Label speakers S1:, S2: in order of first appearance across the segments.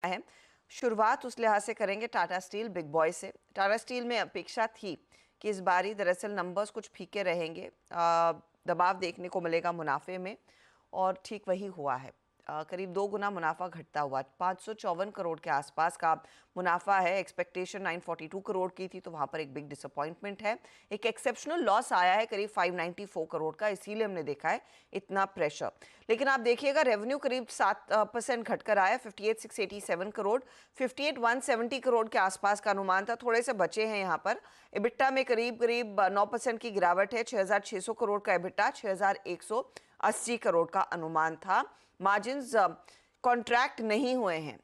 S1: है। शुरुआत उस लिहाज से करेंगे टाटा स्टील बिग बॉय से। टाटा स्टील में अपेक्षा थी कि इस बारी दरअसल नंबर्स कुछ फीके रहेंगे, दबाव देखने को मिलेगा मुनाफे में, और ठीक वही हुआ है। करीब 2 गुना मुनाफा घटता हुआ 554 करोड़ के आसपास का मुनाफा है। एक्सपेक्टेशन 942 करोड़ की थी, तो वहाँ पर एक बिग डिसअपॉइंटमेंट है। एक एक्सेप्शनल लॉस आया है करीब 594 करोड़ का, इसीलिए हमने देखा है इतना प्रेशर। लेकिन आप देखिएगा रेवेन्यू करीब 7% घटकर आया, 58,687 करोड़, 58,170 करोड़ के आसपास का अनुमान था, थोड़े से बचे हैं यहाँ पर। इबिट्टा में करीब 9% की गिरावट है, 6,600 करोड़ का इबिट्टा, 6,180 करोड़ का अनुमान था। मार्जिन्स कॉन्ट्रैक्ट नहीं हुए हैं।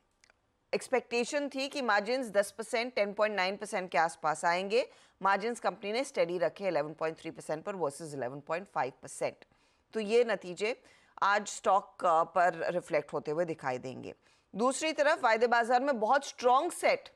S1: एक्सपेक्टेशन थी कि मार्जिन्स 10%, 10.9% के आसपास आएंगे। मार्जिन्स कंपनी ने स्टेडी रखे 11.3% पर वर्सेस 11.5%। तो ये नतीजे आज स्टॉक पर रिफ्लेक्ट होते हुए दिखाई देंगे। दूसरी तरफ वायदे बाजार में बहुत स्ट्रॉन्ग सेट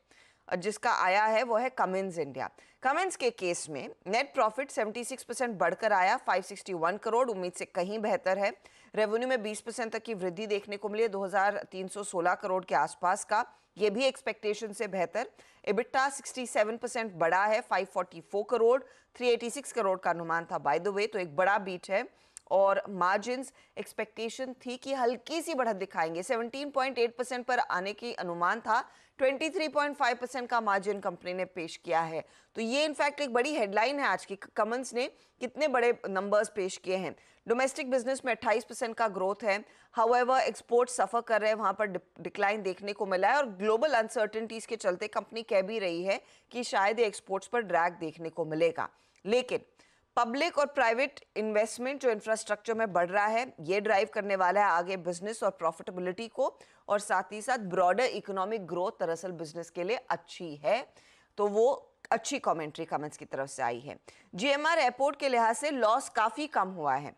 S1: जिसका आया है वो है कमिंस इंडिया। कमिंस के केस में नेट प्रॉफिट 76% बढ़कर आया, 561 करोड़, उम्मीद से कहीं बेहतर है। रेवेन्यू में 20% तक की वृद्धि देखने को मिली, 2316 करोड़ के आसपास का, ये भी एक्सपेक्टेशन से बेहतर। इबिट्टा 67% बढ़ा है, 544 करोड़, 386 करोड़ का अनुमान था बाय द वे, तो एक बड़ा बीट है। और मार्जिन्स एक्सपेक्टेशन थी कि हल्की सी बढ़त दिखाएंगे, 17.8% पर आने की अनुमान था, 23.5% का मार्जिन कंपनी ने पेश किया है। तो ये इनफैक्ट एक बड़ी हेडलाइन है आज की। कमिंस ने कितने बड़े नंबर्स पेश किए हैं। डोमेस्टिक बिजनेस में 28% का ग्रोथ है, हाउएवर एक्सपोर्ट सफर कर रहे हैं, वहां पर डिक्लाइन देखने को मिला है। और ग्लोबल अनसर्टेनिटीज के चलते कंपनी कह भी रही है कि शायद एक्सपोर्ट्स पर ड्रैग देखने को मिलेगा। लेकिन पब्लिक और प्राइवेट इन्वेस्टमेंट जो इंफ्रास्ट्रक्चर में बढ़ रहा है, ये ड्राइव करने वाला है आगे बिजनेस और प्रॉफिटेबिलिटी को, और साथ ही साथ ब्रॉडर इकोनॉमिक ग्रोथ दरअसल बिजनेस के लिए अच्छी है। तो वो अच्छी कमेंट्री कमेंट्स की तरफ से आई है। जीएमआर एयरपोर्ट के लिहाज से लॉस काफी कम हुआ है,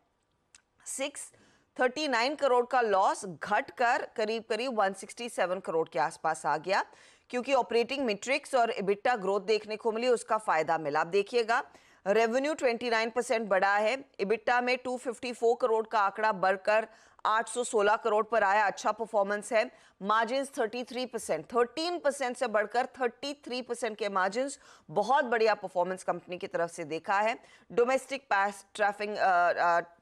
S1: 639 करोड़ का लॉस घटकर करीब 167 करोड़ के आसपास आ गया, क्योंकि ऑपरेटिंग मैट्रिक्स और इबिट्टा ग्रोथ देखने को मिली, उसका फायदा मिला। आप देखिएगा रेवेन्यू 29% बढ़ा है, इबिट्टा में 254 करोड़ का आंकड़ा बढ़कर 816 करोड़ पर आया, अच्छा परफॉर्मेंस है। मार्जिन्स 33%, 13% से बढ़कर 33% के मार्जिन्स, बहुत बढ़िया परफॉर्मेंस कंपनी की तरफ से देखा है। Domestic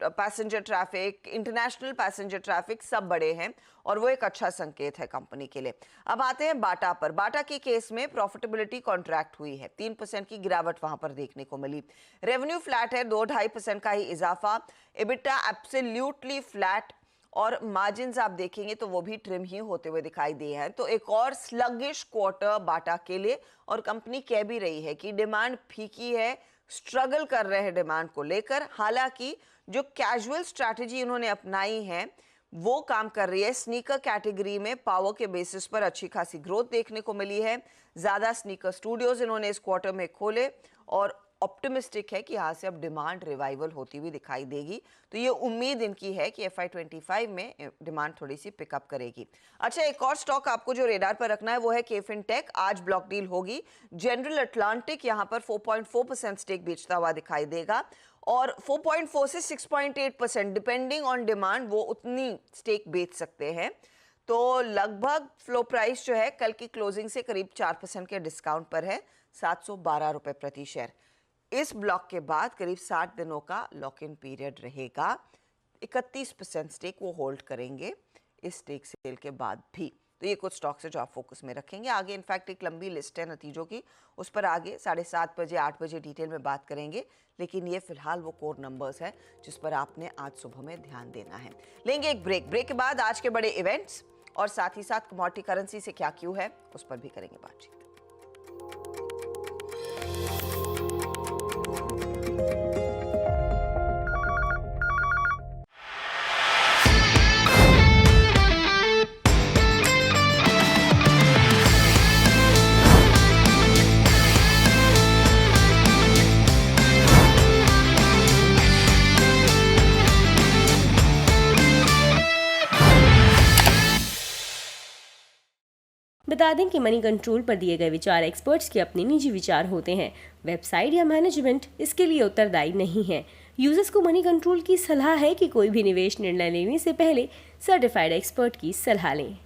S1: passenger traffic, international passenger traffic सब बड़े हैं, और वो एक अच्छा संकेत है कंपनी के लिए। अब आते हैं बाटा पर। बाटा के केस में प्रॉफिटेबिलिटी कॉन्ट्रैक्ट हुई है, 3% की गिरावट वहां पर देखने को मिली। रेवेन्यू फ्लैट है, 2-2.5% का ही इजाफा। इबिट्टा एब्सोल्युटली फ्लैट, और मार्जिन्स आप देखेंगे तो वो भी ट्रिम ही होते हुए दिखाई दिए हैं। तो एक और स्लगिश क्वार्टर बाटा के लिए, और कंपनी कह भी रही है कि डिमांड फीकी है, स्ट्रगल कर रहे हैं डिमांड को लेकर। हालांकि जो कैजुअल स्ट्रैटेजी उन्होंने अपनाई है वो काम कर रही है। स्नीकर कैटेगरी में पावर के बेसिस पर अच्छी खासी ग्रोथ देखने को मिली है। ज्यादा स्नीकर स्टूडियोज इन्होंने इस क्वार्टर में खोले, और ऑप्टिमिस्टिक है कि यहाँ से अब डिमांड रिवाइवल होती हुई दिखाई देगी। तो ये उम्मीद इनकी है कि FY25 में डिमांड थोड़ी सी पिकअप करेगी। अच्छा, एक और स्टॉक आपको जो रेडार पर रखना है वो है केफिन टेक। आज ब्लॉक डील होगी। जनरल अटलांटिक यहाँ पर 4.4% स्टेक बेचता हुआ दिखाई देगा, और 4.4 से 6.8% डिपेंडिंग ऑन डिमांड वो उतनी स्टेक बेच सकते हैं। तो लगभग फ्लो प्राइस जो है कल की क्लोजिंग से करीब 4% के डिस्काउंट पर है, 712 रुपए प्रति शेयर। इस ब्लॉक के बाद करीब 60 दिनों का लॉक इन पीरियड रहेगा। 31% स्टेक वो होल्ड करेंगे इस स्टेक सेल के बाद भी। तो ये कुछ स्टॉक्स है जो आप फोकस में रखेंगे। आगे इनफैक्ट एक लंबी लिस्ट है नतीजों की, उस पर आगे 7:30 बजे 8 बजे डिटेल में बात करेंगे। लेकिन ये फिलहाल वो कोर नंबर्स है जिस पर आपने आज सुबह में ध्यान देना है। लेंगे एक ब्रेक के बाद आज के बड़े इवेंट्स और साथ ही साथ कमोडिटी करेंसी से क्या क्यों है उस पर भी करेंगे बातचीत।
S2: बता दें कि मनी कंट्रोल पर दिए गए विचार एक्सपर्ट्स के अपने निजी विचार होते हैं। वेबसाइट या मैनेजमेंट इसके लिए उत्तरदायी नहीं है। यूजर्स को मनी कंट्रोल की सलाह है कि कोई भी निवेश निर्णय लेने से पहले सर्टिफाइड एक्सपर्ट की सलाह लें।